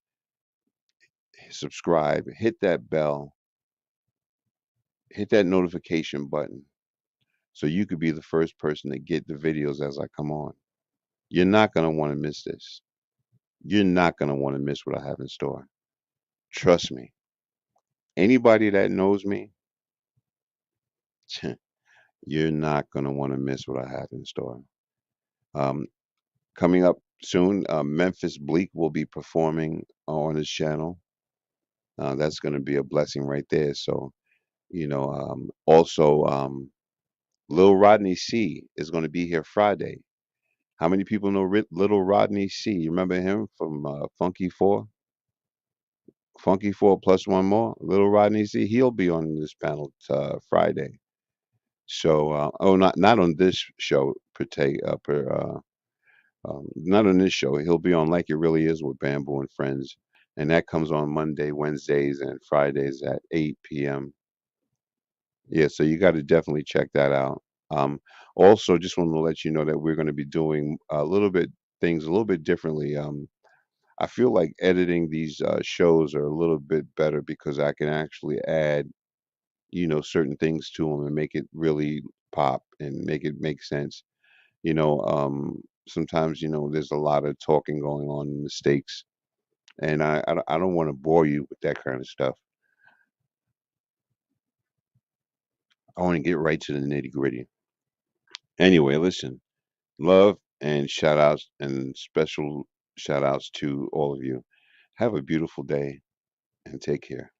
subscribe, hit that bell, hit that notification button, so you could be the first person to get the videos as I come on. You're not gonna want to miss this. You're not gonna want to miss what I have in store. Trust me. Anybody that knows me, you're not gonna want to miss what I have in store. Um, Coming up soon, Memphis Bleak will be performing on his channel. That's going to be a blessing right there. So, also, Lil Rodney C is going to be here Friday. How many people know Little Rodney C? You remember him from Funky Four? Funky Four plus one more. Little Rodney C. He'll be on this panel Friday. So, not on this show not on this show. He'll be on Like It Really Is with Bamboo and Friends, and that comes on Monday, Wednesdays, and Fridays at 8 p.m. Yeah, so you got to definitely check that out. Um, Also, just wanted to let you know that we're going to be doing things a little bit differently. I feel like editing these shows are a little bit better because I can actually add, certain things to them and make it really pop and make it make sense. Sometimes, there's a lot of talking going on and mistakes, and I don't want to bore you with that kind of stuff. I want to get right to the nitty gritty. Anyway, listen, love and shout outs and special shout outs to all of you. Have a beautiful day and take care.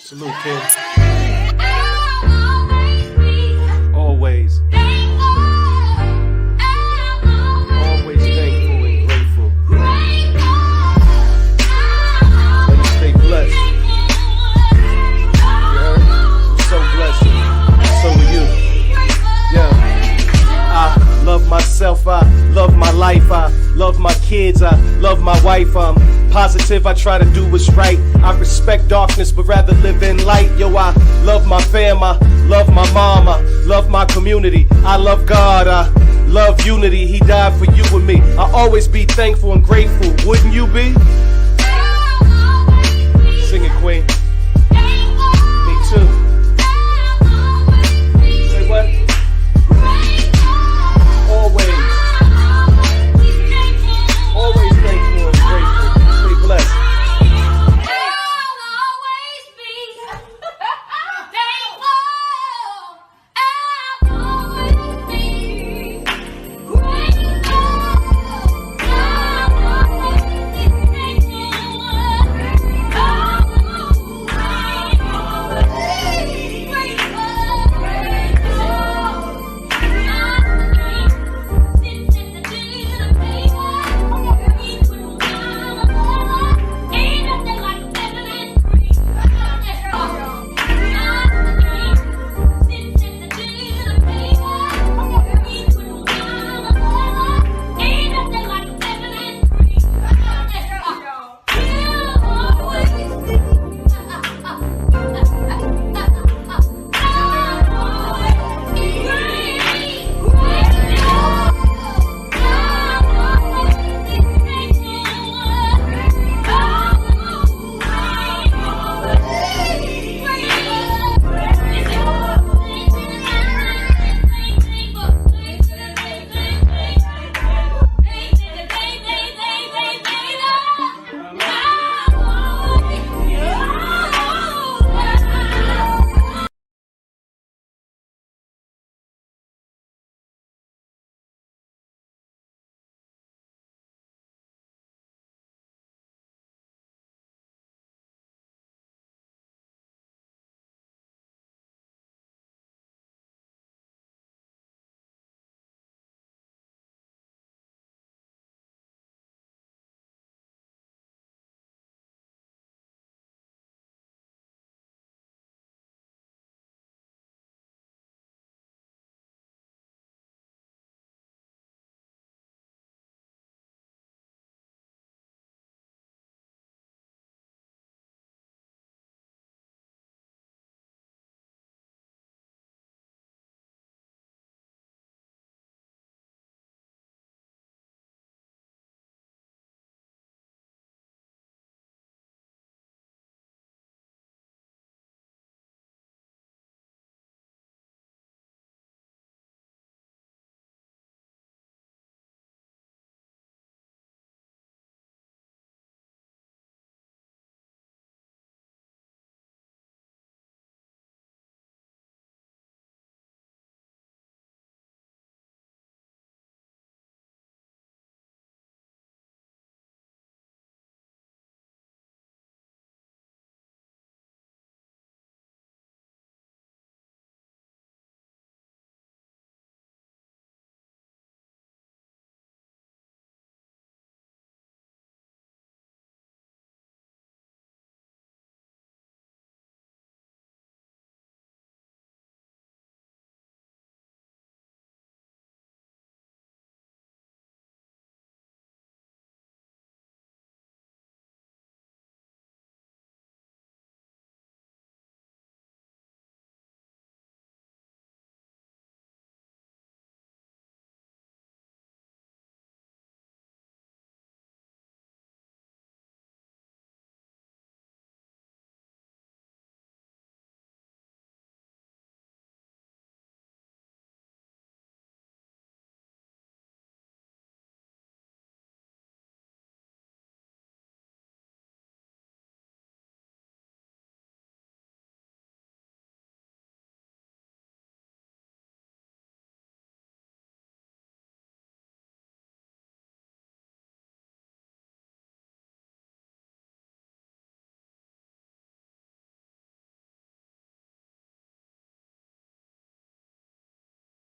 Salute, kid. Always. Always thankful and grateful. Let me stay blessed. You heard? I'm so blessed. So are you. Yeah. I love myself, I love my life, I love my kids, I love my wife, I'm positive, I try to do what's right. I respect darkness, but rather live in light. Yo, I love my fam, I love my mom, I love my community, I love God, I love unity. He died for you and me. I'll always be thankful and grateful, wouldn't you be?